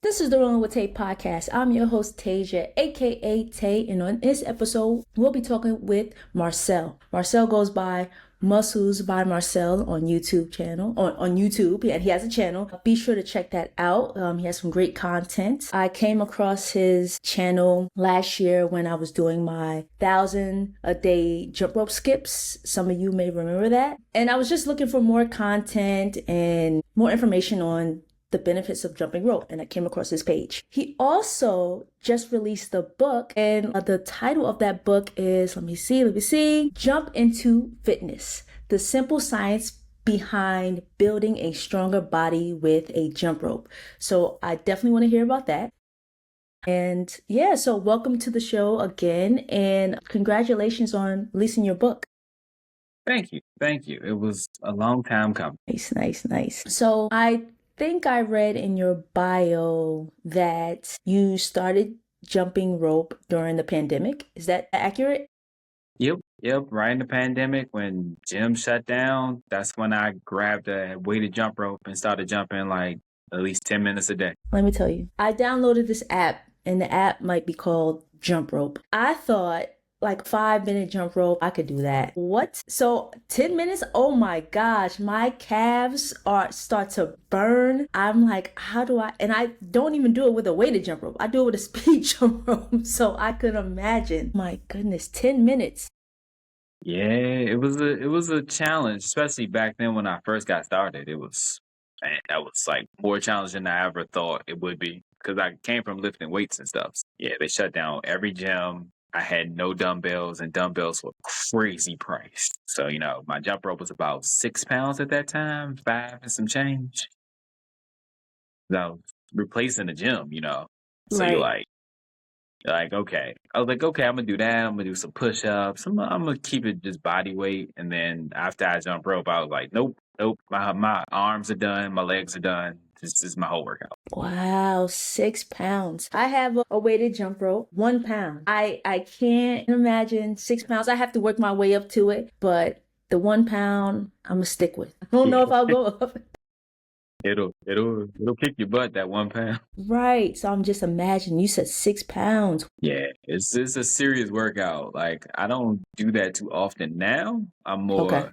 This is the Rolling with Tay Podcast. I'm your host, Tasia, aka Tay, and on this episode, we'll be talking with Marcell. Marcell goes by Muscles by Marcell on YouTube channel, on YouTube, and he has a channel. Be sure to check that out. He has some great content. I came across his channel last year when I was doing my 1,000 a day jump rope skips. Some of you may remember that. And I was just looking for more content and more information on the benefits of jumping rope, and I came across his page. He also just released a book, and the title of that book is, let me see, Jump into Fitness, the simple science behind building a stronger body with a jump rope. So I definitely want to hear about that. And yeah, so welcome to the show again, and congratulations on releasing your book. Thank you. It was a long time coming. Nice. So I think I read in your bio that you started jumping rope during the pandemic. Is that accurate? Yep. Right in the pandemic, when gyms shut down, that's when I grabbed a weighted jump rope and started jumping like at least 10 minutes a day. Let me tell you, I downloaded this app, and the app might be called Jump Rope. I thought like 5-minute jump rope, I could do that. What? So 10 minutes? Oh my gosh, my calves start to burn. I'm like, how do I? And I don't even do it with a weighted jump rope. I do it with a speed jump rope. So I could imagine. My goodness, 10 minutes. Yeah, it was a challenge, especially back then when I first got started. That was like more challenging than I ever thought it would be, because I came from lifting weights and stuff. Yeah, they shut down every gym. I had no dumbbells, and dumbbells were crazy priced. So, my jump rope was about 6 pounds at that time, 5 and some change. So I was replacing the gym, So Right. you're like, okay. I was like, okay, I'm gonna do that. I'm gonna do some push-ups. I'm gonna keep it just body weight. And then after I jump rope, I was like, nope. My arms are done. My legs are done. This is my whole workout. Wow, 6 pounds. I have a weighted jump rope, 1 pound. I can't imagine 6 pounds. I have to work my way up to it, but the 1 pound, I'm gonna stick with. I don't know if I'll go up. It'll kick your butt, that 1 pound. Right. So I'm just imagining, you said 6 pounds. Yeah, it's a serious workout. Like, I don't do that too often now. I'm more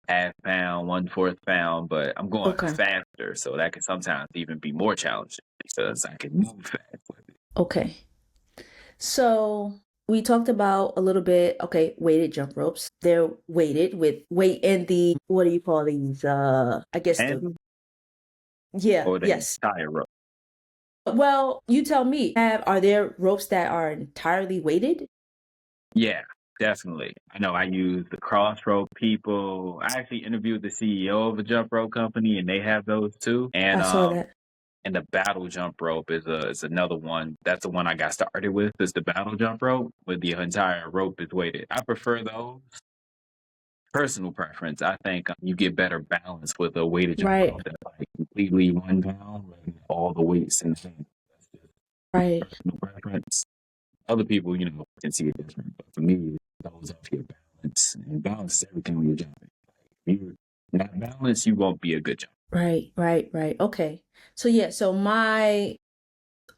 half pound, 1/4 pound, but I'm going faster, so that can sometimes even be more challenging because I can move fast with it. Okay. So we talked about a little bit, weighted jump ropes. They're weighted with weight in the, what do you call these? I guess Or the yes. entire rope. Well, you tell me, are there ropes that are entirely weighted? Yeah, definitely. I know I use the cross rope people. I actually interviewed the CEO of a jump rope company, and they have those too. And I saw that. And the battle jump rope is another one. That's the one I got started with. Is the battle jump rope, where the entire rope is weighted. I prefer those. Personal preference. I think you get better balance with a weighted jump rope that's like completely 1 pound and all the weights in the thing. That's just personal preference. Other people, can see it different. But for me, it goes off your balance. And balance is everything when you're jumping. If you're not balanced, you won't be a good jumper. Right. Okay. So yeah, so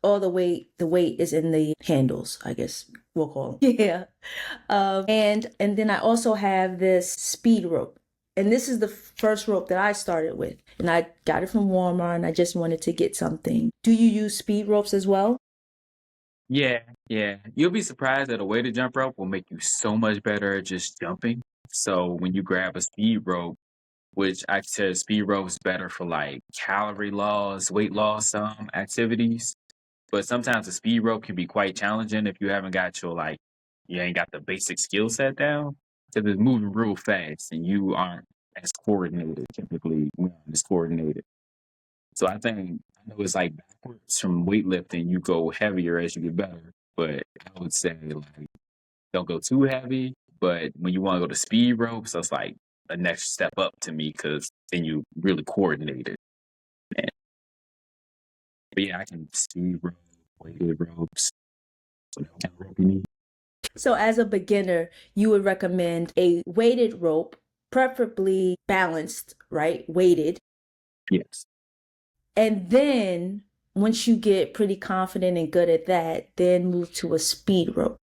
the weight is in the handles, I guess we'll call them. Yeah. And then I also have this speed rope. And this is the first rope that I started with. And I got it from Walmart, and I just wanted to get something. Do you use speed ropes as well? Yeah. You'll be surprised that a weighted jump rope will make you so much better at just jumping. So when you grab a speed rope, which I said speed rope is better for like calorie loss, weight loss activities. But sometimes the speed rope can be quite challenging if you haven't got you ain't got the basic skill set down. Because it's moving real fast and you aren't as coordinated. Typically, we aren't as coordinated. So I know it's like backwards from weightlifting. You go heavier as you get better. But I would say like don't go too heavy. But when you want to go to speed ropes, that's like a next step up to me, because then you really coordinate it. But yeah, I can speed rope, weighted ropes. What kind of rope you need? So as a beginner, you would recommend a weighted rope, preferably balanced, right? Weighted. Yes. And then once you get pretty confident and good at that, then move to a speed rope.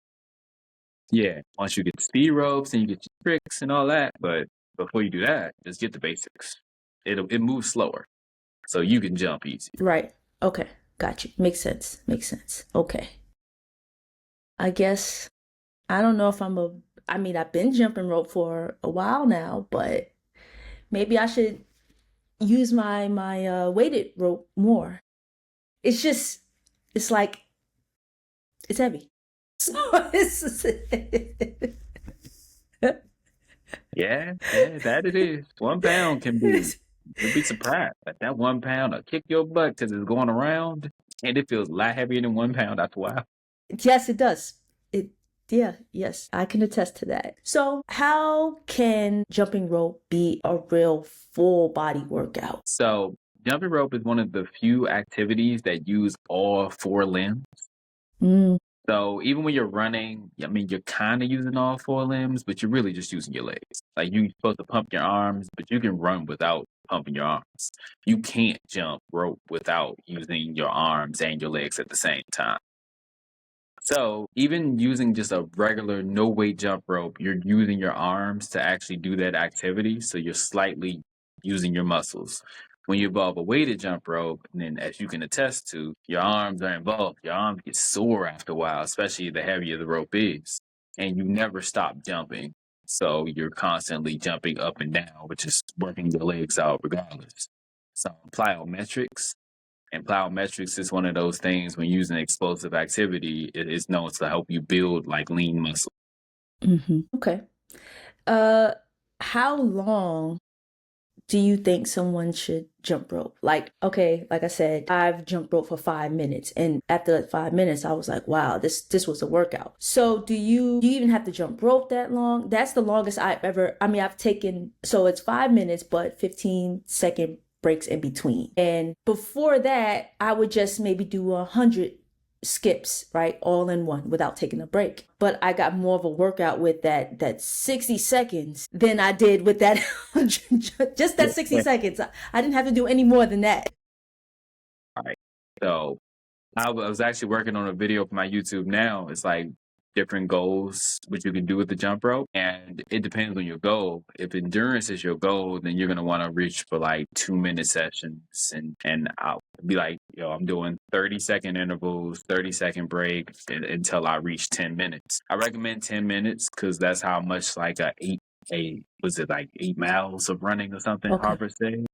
Yeah, once you get the speed ropes and you get your tricks and all that, but before you do that, just get the basics. It moves slower, so you can jump easy. Right. Okay. Got you. Makes sense. Makes sense. Okay. I guess I don't know if I've been jumping rope for a while now, but maybe I should use my weighted rope more. It's like it's heavy. So Yeah, that it is. 1 pound can be, you'll be surprised. Like that 1 pound will kick your butt because it's going around and it feels a lot heavier than 1 pound after a while. Yes, it does. Yes, I can attest to that. So, how can jumping rope be a real full body workout? So, jumping rope is one of the few activities that use all 4 limbs. Mm, So, even when you're running, I mean, you're kind of using all 4 limbs, but you're really just using your legs. Like, you're supposed to pump your arms, but you can run without pumping your arms. You can't jump rope without using your arms and your legs at the same time. So even using just a regular no weight jump rope, you're using your arms to actually do that activity. So you're slightly using your muscles. When you involve a weighted jump rope, and then as you can attest to, your arms are involved. Your arms get sore after a while, especially the heavier the rope is. And you never stop jumping. So you're constantly jumping up and down, which is working your legs out regardless. So plyometrics, and plyometrics is one of those things when using explosive activity, it is known to help you build like lean muscle. Okay. How long do you think someone should jump rope? Like I said, I've jumped rope for 5 minutes, and after 5 minutes, I was like, wow, this was a workout. So do you even have to jump rope that long? That's the longest I've taken. So it's 5 minutes, but 15-second breaks in between. And before that, I would just maybe do 100 skips, right, all in one without taking a break. But I got more of a workout with that 60 seconds than I did with that just that 60 seconds. I didn't have to do any more than that. All right. So I was actually working on a video for my YouTube now. It's like different goals, what you can do with the jump rope. And it depends on your goal. If endurance is your goal, then you're going to want to reach for like 2-minute sessions. And I'll be like, I'm doing 30-second intervals, 30-second break until I reach 10 minutes. I recommend 10 minutes because that's how much like was it like 8 miles of running or something, Okay. Harvard said.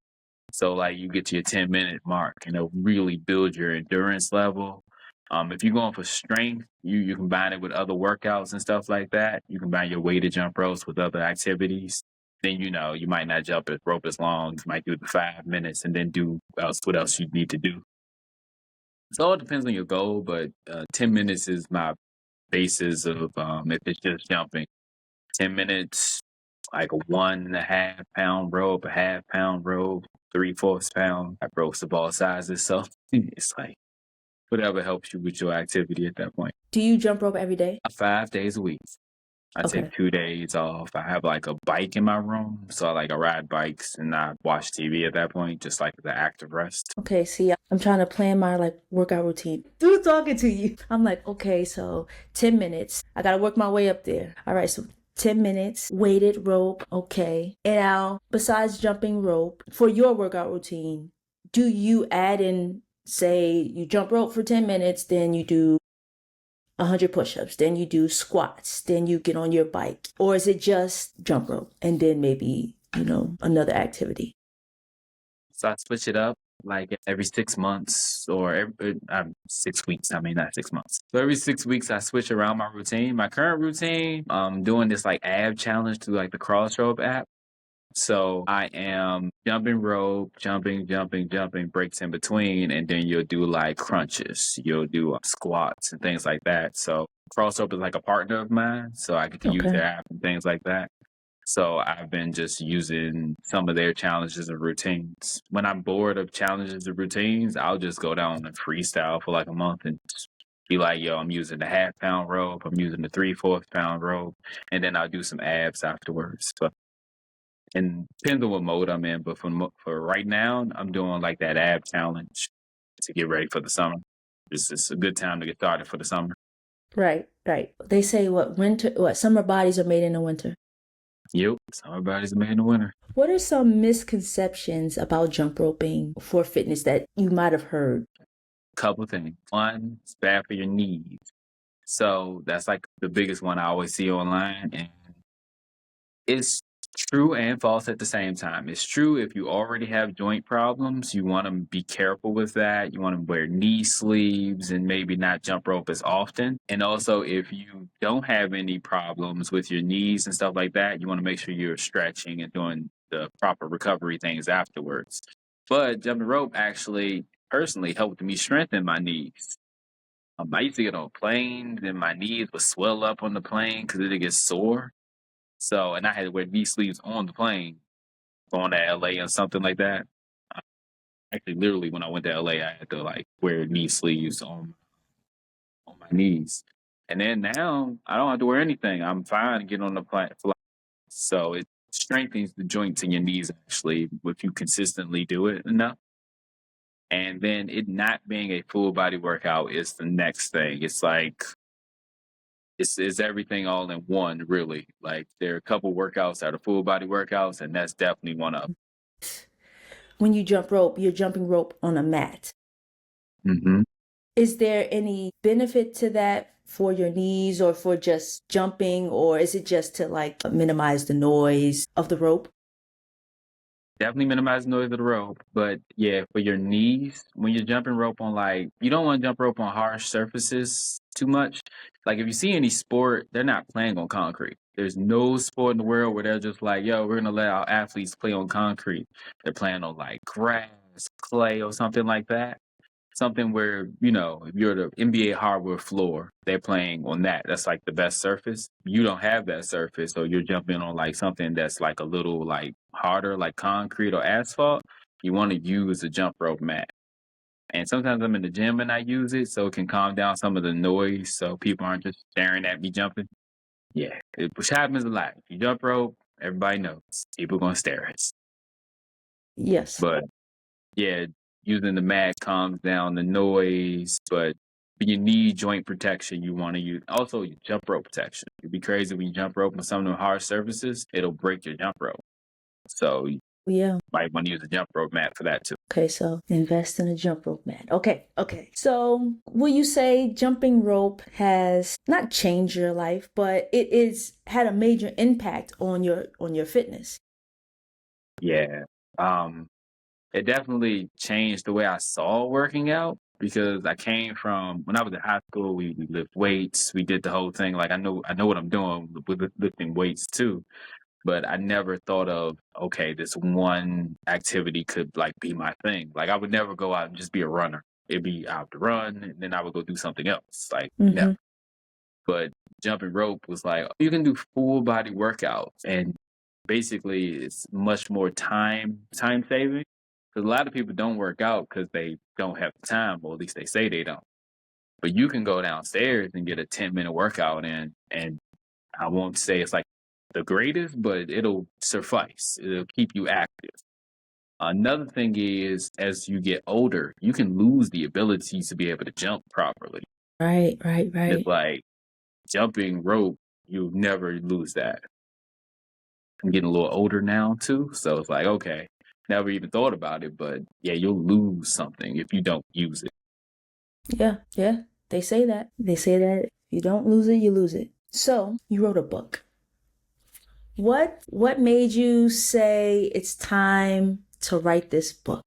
So like you get to your 10-minute mark and it'll really build your endurance level. If you're going for strength, you combine it with other workouts and stuff like that. You combine your weighted jump ropes with other activities. Then you might not jump a rope as long. You might do it for 5 minutes and then do what else you need to do. So it depends on your goal, but 10 minutes is my basis of if it's just jumping. 10 minutes, like a 1.5 pound rope, a half pound rope, 3/4 pound. I ropes of all sizes. So it's like whatever helps you with your activity at that point. Do you jump rope every day? 5 days a week. I take 2 days off. I have like a bike in my room. So I ride bikes and I watch TV at that point, just like the active rest. Okay, see, I'm trying to plan my workout routine through talking to you. I'm like, okay, so 10 minutes. I got to work my way up there. All right, so 10 minutes, weighted rope, okay. And now, besides jumping rope, for your workout routine, do you add in, say, you jump rope for 10 minutes, then you do 100 push-ups, then you do squats, then you get on your bike? Or is it just jump rope and then maybe, another activity? So I switch it up like every 6 months or every 6 weeks. I mean, not 6 months. So every 6 weeks, I switch around my routine. My current routine, I'm doing this like ab challenge through like the Crossrope app. So I am jumping rope, jumping, breaks in between, and then you'll do like crunches. You'll do squats and things like that. So Crossrope is like a partner of mine, so I get to use their app and things like that. So I've been just using some of their challenges and routines. When I'm bored of challenges and routines, I'll just go down and freestyle for like a month and be like, I'm using the half pound rope, I'm using the 3/4 pound rope, and then I'll do some abs afterwards. But and depends on what mode I'm in, but for right now, I'm doing like that ab challenge. to get ready for the summer. It's a good time to get started for the summer. Right, right. They say what summer bodies are made in the winter. Yep, summer bodies are made in the winter. What are some misconceptions about jump roping for fitness that you might have heard? Couple things. One, it's bad for your knees. So that's like the biggest one I always see online. And it's true and false at the same time. It's true if you already have joint problems, you want to be careful with that. You want to wear knee sleeves and maybe not jump rope as often. And also, if you don't have any problems with your knees and stuff like that, you want to make sure you're stretching and doing the proper recovery things afterwards. But jumping rope actually personally helped me strengthen my knees. I used to get on planes and my knees would swell up on the plane because it would get sore. So, and I had to wear knee sleeves on the plane going to LA or something like that. Uh, Actually, literally, when I went to LA, I had to like wear knee sleeves on my knees. And then now I don't have to wear anything. I'm fine getting on the flight. So it strengthens the joints in your knees actually if you consistently do it enough. And then it not being a full body workout is the next thing. It's like it's everything all in one, really. Like there are a couple workouts that are full body workouts, and that's definitely one of them. When you jump rope, you're jumping rope on a mat. Mm-hmm. Is there any benefit to that for your knees or for just jumping, or is it just to like minimize the noise of the rope? Definitely minimize the noise of the rope. But yeah, for your knees, when you're jumping rope on like, you don't want to jump rope on harsh surfaces too much. Like if you see any sport, they're not playing on concrete. There's no sport in the world where they're just like, yo, we're going to let our athletes play on concrete. They're playing on like grass, clay, or something like that. Something where, if you're the NBA hardwood floor, they're playing on that. That's like the best surface. You don't have that surface, so you're jumping on like something that's like a little like harder, like concrete or asphalt. You want to use a jump rope mat. And sometimes I'm in the gym and I use it so it can calm down some of the noise so people aren't just staring at me jumping. Yeah, which happens a lot. If you jump rope, everybody knows people going to stare at you. Yes. But yeah, using the mat calms down the noise, but when you need joint protection, you want to use also your jump rope protection. It'd be crazy when you jump rope on some of the hard surfaces, it'll break your jump rope. So you Yeah. might want to use a jump rope mat for that too. Okay, so invest in a jump rope mat. Okay. So will you say jumping rope has not changed your life, but it is had a major impact on your fitness? Yeah. It definitely changed the way I saw working out because I came from when I was in high school, we lift weights, we did the whole thing. Like I know what I'm doing with lifting weights too. But I never thought of, okay, this one activity could like be my thing. Like I would never go out and just be a runner. It'd be out to run and then I would go do something else. Like never. But jumping rope was like, you can do full body workouts and basically it's much more time saving. Because a lot of people don't work out because they don't have the time, or at least they say they don't. But you can go downstairs and get a 10-minute workout in, and I won't say it's like the greatest, but it'll suffice. It'll keep you active. Another thing is, as you get older, you can lose the ability to be able to jump properly. Right. It's like jumping rope, you'll never lose that. I'm getting a little older now too, so it's like, okay, never even thought about it, but yeah, you'll lose something if you don't use it. Yeah. They say that. If you don't lose it, you lose it. So you wrote a book. What made you say it's time to write this book?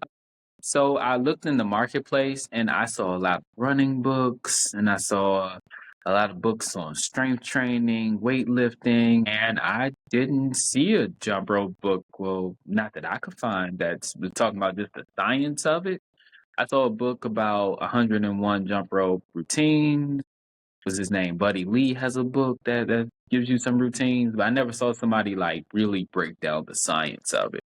So I looked in the marketplace and I saw a lot of running books and I saw a lot of books on strength training, weightlifting, and I didn't see a jump rope book. Well, not that I could find that's talking about just the science of it. I saw a book about 101 jump rope routines. What's his name? Buddy Lee has a book that gives you some routines, but I never saw somebody like really break down the science of it.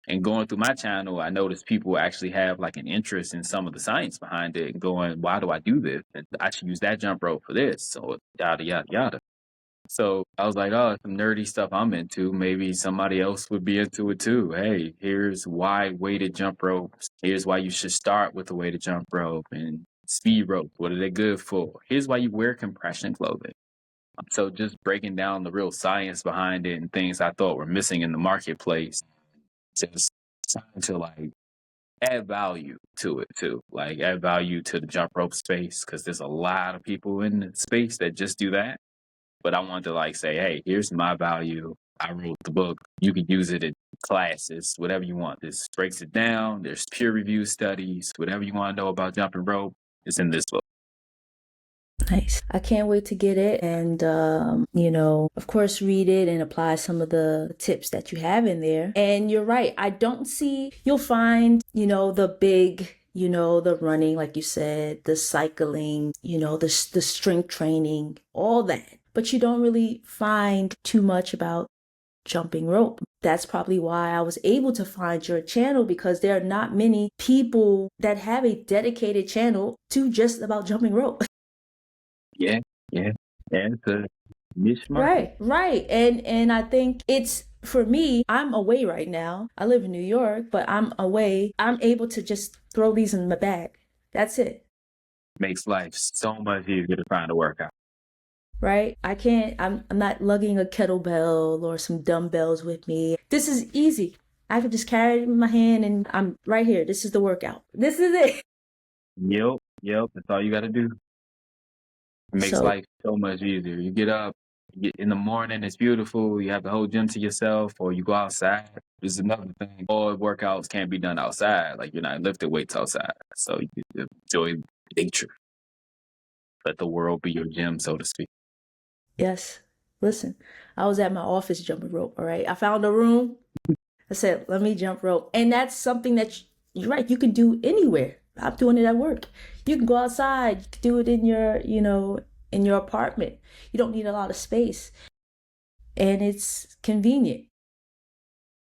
And going through my channel, I noticed people actually have like an interest in some of the science behind it and going, why do I do this? And I should use that jump rope for this. So yada, yada, yada. So I was like, oh, some nerdy stuff I'm into. Maybe somebody else would be into it too. Hey, here's why weighted jump ropes. Here's why you should start with the weighted jump rope and speed ropes. What are they good for? Here's why you wear compression clothing. So just breaking down the real science behind it and things I thought were missing in the marketplace. Just trying to like add value to it too. Like add value to the jump rope space because there's a lot of people in the space that just do that. But I wanted to like say, hey, here's my value. I wrote the book. You can use it in classes, whatever you want. This breaks it down. There's peer review studies. Whatever you want to know about jumping rope is in this book. Nice. I can't wait to get it and, of course, read it and apply some of the tips that you have in there. And you're right. You'll find, the big, the running, like you said, the cycling, the strength training, all that. But you don't really find too much about jumping rope. That's probably why I was able to find your channel, because there are not many people that have a dedicated channel to just about jumping rope. Yeah. It's a niche market. Right. And I think it's, for me, I'm away right now. I live in New York, but I'm away. I'm able to just throw these in my bag. That's it. Makes life so much easier to find a workout. Right? I'm not lugging a kettlebell or some dumbbells with me. This is easy. I can just carry it in my hand and I'm right here. This is the workout. This is it. Yep. That's all you got to do. It makes life so much easier. You get up, in the morning, it's beautiful. You have the whole gym to yourself, or you go outside. This is another thing. All workouts can't be done outside. Like you're not lifting weights outside. So you enjoy nature. Let the world be your gym, so to speak. Yes. Listen, I was at my office jumping rope, all right? I found a room. I said, let me jump rope. And that's something that you're right, you can do anywhere. I'm doing it at work. You can go outside, you can do it in your, in your apartment. You don't need a lot of space. And it's convenient.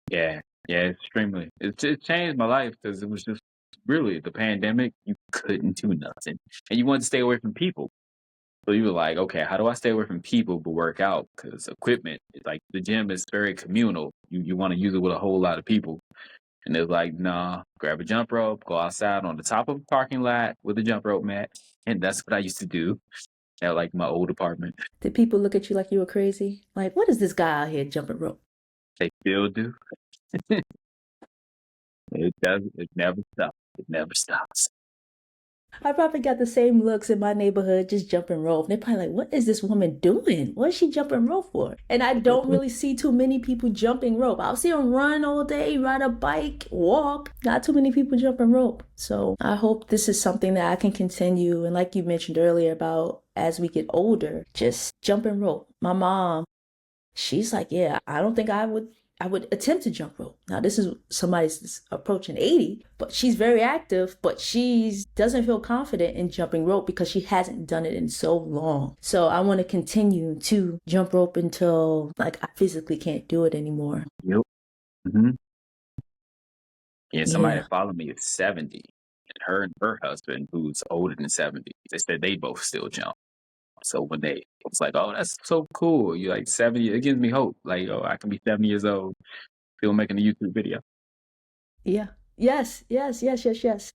Yeah, extremely. It changed my life because it was just really the pandemic. You couldn't do nothing. And you wanted to stay away from people. So you were like, okay, how do I stay away from people but work out? Because equipment, like the gym is very communal. You want to use it with a whole lot of people. And they're like, nah, grab a jump rope, go outside on the top of a parking lot with a jump rope mat. And that's what I used to do at like my old apartment. Did people look at you like you were crazy? Like, what is this guy out here jumping rope? They still do. It never stops. It never stops. I probably got the same looks in my neighborhood just jumping rope. They're probably like, what is this woman doing? What is she jumping rope for? And I don't really see too many people jumping rope. I'll see them run all day, ride a bike, walk. Not too many people jumping rope. So I hope this is something that I can continue. And like you mentioned earlier about as we get older, just jumping rope. My mom, she's like, yeah, I don't think I would attempt to jump rope. Now, this is somebody's approaching 80, but she's very active, but she doesn't feel confident in jumping rope because she hasn't done it in so long. So I want to continue to jump rope until like I physically can't do it anymore. Yep. Mm-hmm. Yeah, somebody that followed me is 70, and her husband, who's older than 70, they said they both still jump. So when it's like, oh, that's so cool. You're like 70. It gives me hope. Like, oh, I can be 70 years old, still making a YouTube video. Yeah. Yes.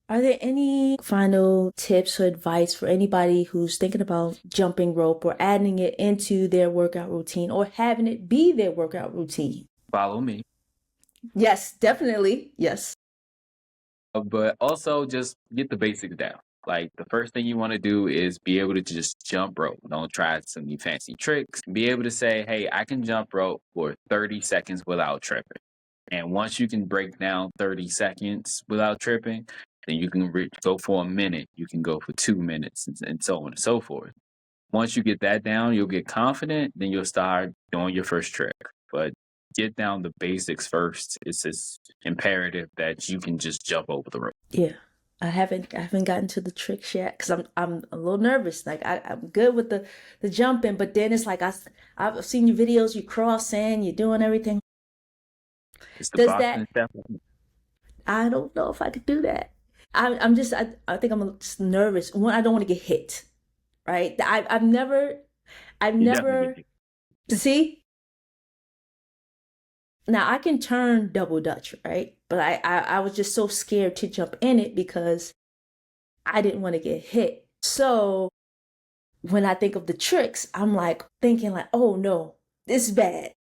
Are there any final tips or advice for anybody who's thinking about jumping rope or adding it into their workout routine or having it be their workout routine? Follow me. Yes, definitely. Yes. But also just get the basics down. Like the first thing you want to do is be able to just jump rope. Don't try some new fancy tricks. Be able to say, hey, I can jump rope for 30 seconds without tripping. And once you can break down 30 seconds without tripping, then you can go for a minute. You can go for 2 minutes and so on and so forth. Once you get that down, you'll get confident. Then you'll start doing your first trick. But get down the basics first. It's just imperative that you can just jump over the rope. Yeah. I haven't gotten to the tricks yet because I'm a little nervous. Like I'm good with the jumping, but then it's like I've seen your videos, you crossing, you're doing everything. It's the boxing step. I don't know if I could do that. I think I'm just nervous. One, I don't want to get hit. Right? I've never See? Now I can turn double dutch, right? But I was just so scared to jump in it because I didn't want to get hit. So when I think of the tricks, I'm like thinking like, oh no, this is bad.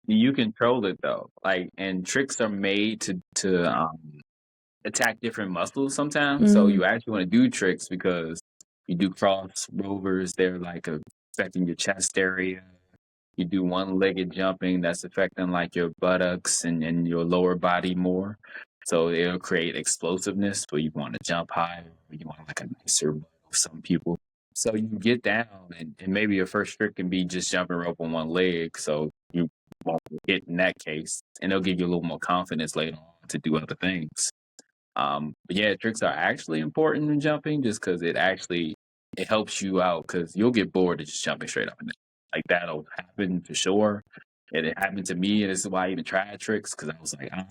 You control it though. Like, and tricks are made to attack different muscles sometimes. So Mm, you actually want to do tricks because you do cross rovers, they're like affecting your chest area. You do one-legged jumping, that's affecting like your buttocks and your lower body more. So it'll create explosiveness where you want to jump higher, or you want like a nicer butt for some people. So you get down and maybe your first trick can be just jumping rope on one leg. So you won't get in that case. And it'll give you a little more confidence later on to do other things. But yeah, tricks are actually important in jumping just because it helps you out because you'll get bored of just jumping straight up and down. Like that'll happen for sure. And it happened to me, and this is why I even tried tricks because I was like, I'm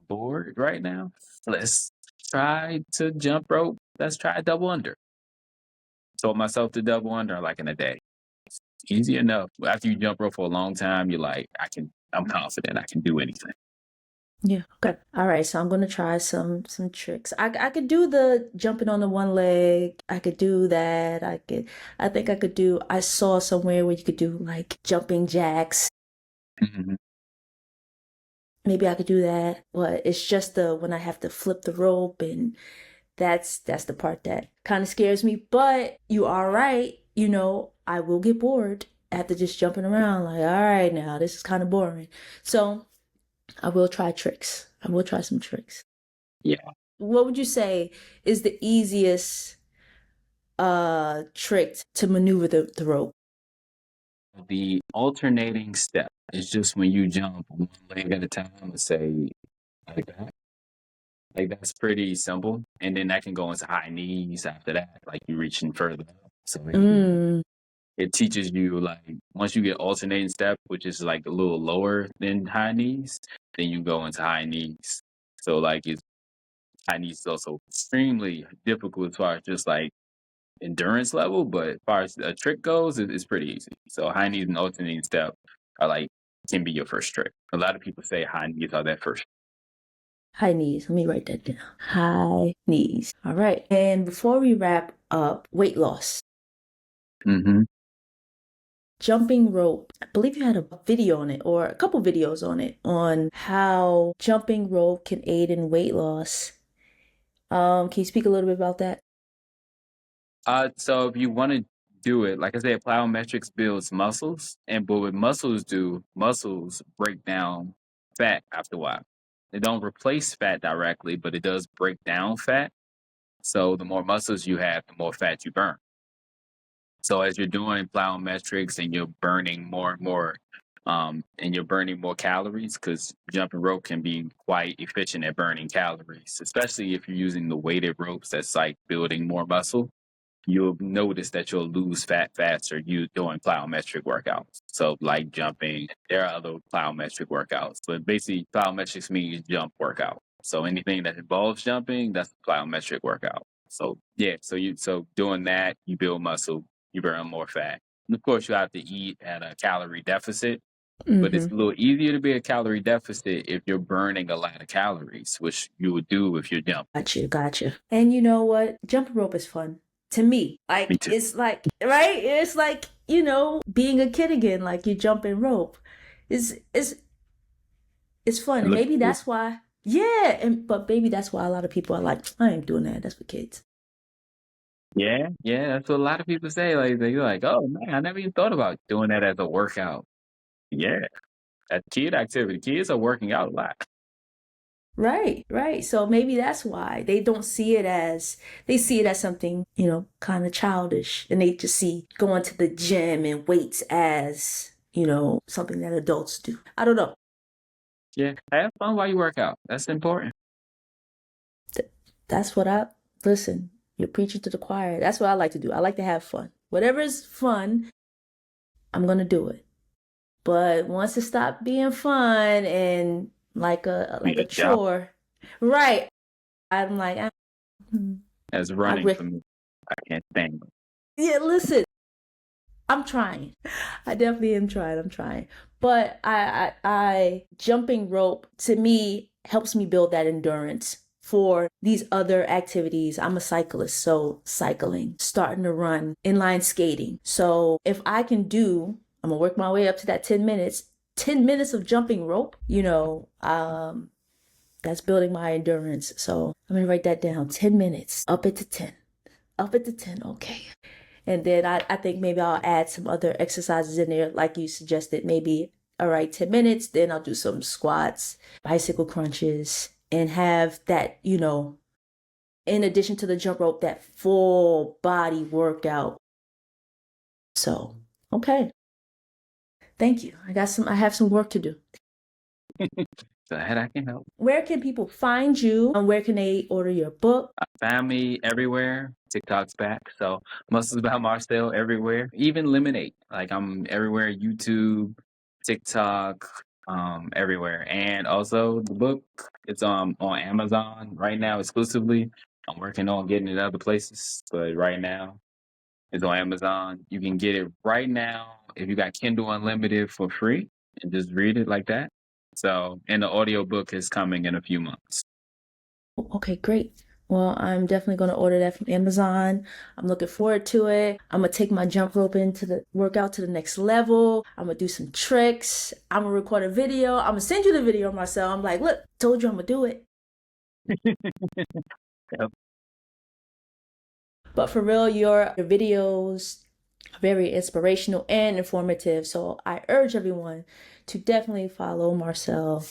bored right now. Let's try to jump rope. Let's try double under. Told myself to double under like in a day. Easy enough. After you jump rope for a long time, you're like, I'm confident I can do anything. yeah. Okay. All right. So I'm gonna try some tricks. I could do the jumping on the one leg. I could do that. I think I could do. I saw somewhere where you could do like jumping jacks. Mhm. Maybe I could do that. But it's just the when I have to flip the rope, and that's the part that kind of scares me. But you are right. I will get bored after just jumping around. Like, all right, now this is kind of boring. So I will try tricks. I will try some tricks. Yeah. What would you say is the easiest trick to maneuver the rope? The alternating step is just when you jump one leg at a time, let's say like that. Like that's pretty simple. And then that can go into high knees after that, like you reaching further up. So Mm, it teaches you like once you get alternating step, which is like a little lower than high knees, then you go into high knees. So like it's high knees is also extremely difficult as far as just like endurance level, but as far as a trick goes, it's pretty easy. So high knees and alternating step are like can be your first trick. A lot of people say high knees are that first. high knees. Let me write that down. High knees. All right. And before we wrap up, weight loss. Mm-hmm. Jumping rope. I believe you had a video on it or a couple videos on it on how jumping rope can aid in weight loss. Can you speak a little bit about that? So if you want to do it, like I said, plyometrics builds muscles, and but what muscles do, muscles break down fat after a while. They don't replace fat directly, but it does break down fat. So the more muscles you have, the more fat you burn. So as you're doing plyometrics and you're burning more and more, and you're burning more calories, because jumping rope can be quite efficient at burning calories, especially if you're using the weighted ropes that's like building more muscle. You'll notice that you'll lose fat faster you doing plyometric workouts. So like jumping, there are other plyometric workouts, but basically plyometrics means jump workout. So anything that involves jumping, that's a plyometric workout. So yeah, so doing that, you build muscle, you burn more fat. And of course you have to eat at a calorie deficit, but it's Mm-hmm. a little easier to be a calorie deficit if you're burning a lot of calories, which you would do if you're jumping. Gotcha. And you know what? Jumping rope is fun to me. Me Like too. it's like right. It's like being a kid again. Like you jumping rope. It's it's fun, It and looks maybe cool. that's why. Yeah, and but maybe that's why a lot of people are like, I ain't doing that. That's for kids. Yeah, yeah, that's what a lot of people say. Like they're like, "Oh man, I never even thought about doing that as a workout." Yeah, that kid activity. Kids are working out a lot. Right. So maybe that's why they don't see it as they see it as something, kind of childish. And they just see going to the gym and weights as, something that adults do. I don't know. Yeah, have fun while you work out. That's important. That's what I listen. You're preaching to the choir. That's what I like to do. I like to have fun. Whatever is fun, I'm gonna do it. But once it stopped being fun and like a Be like a a job chore, right? I'm like, as I running re- for me. I can't stand it. yeah. Listen. I'm trying. I definitely am trying. I'm trying. But I jumping rope to me helps me build that endurance for these other activities. I'm a cyclist, so cycling, starting to run, inline skating. So if I can do, I'm gonna work my way up to that 10 minutes. 10 minutes of jumping rope, that's building my endurance. So I'm gonna write that down. 10 minutes, up it to 10. Up it to 10, okay. And then I think maybe I'll add some other exercises in there, like you suggested. Maybe, all right, 10 minutes, then I'll do some squats, bicycle crunches, and have that, in addition to the jump rope, that full body workout. So, okay. Thank you. I have some work to do. Glad I can help. Where can people find you? And where can they order your book? Family everywhere. TikTok's back. So Muscles by Marcell everywhere. Even Lemonade. Like I'm everywhere. YouTube, TikTok, everywhere. And also the book, it's on Amazon right now exclusively. I'm working on getting it other places, but right now it's on Amazon. You can get it right now if you got Kindle Unlimited for free and just read it like that. So, and the audiobook is coming in a few months. Okay, great. Well, I'm definitely going to order that from Amazon. I'm looking forward to it. I'm going to take my jump rope into the workout to the next level. I'm going to do some tricks. I'm going to record a video. I'm going to send you the video, Marcell. I'm like, look, told you I'm going to do it. Yep. But for real, your videos are very inspirational and informative. So I urge everyone to definitely follow Marcell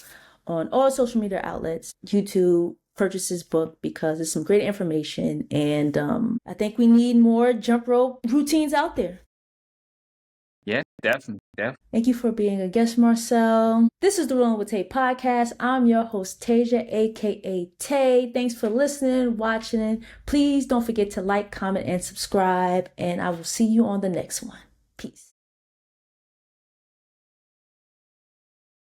on all social media outlets, YouTube, purchase his book because it's some great information. And I think we need more jump rope routines out there. Yeah, definitely. Thank you for being a guest, Marcell. This is the Rolling with Tay podcast. I'm your host, Tasia, aka Tay. Thanks for listening, watching. Please don't forget to like, comment, and subscribe. And I will see you on the next one. Peace.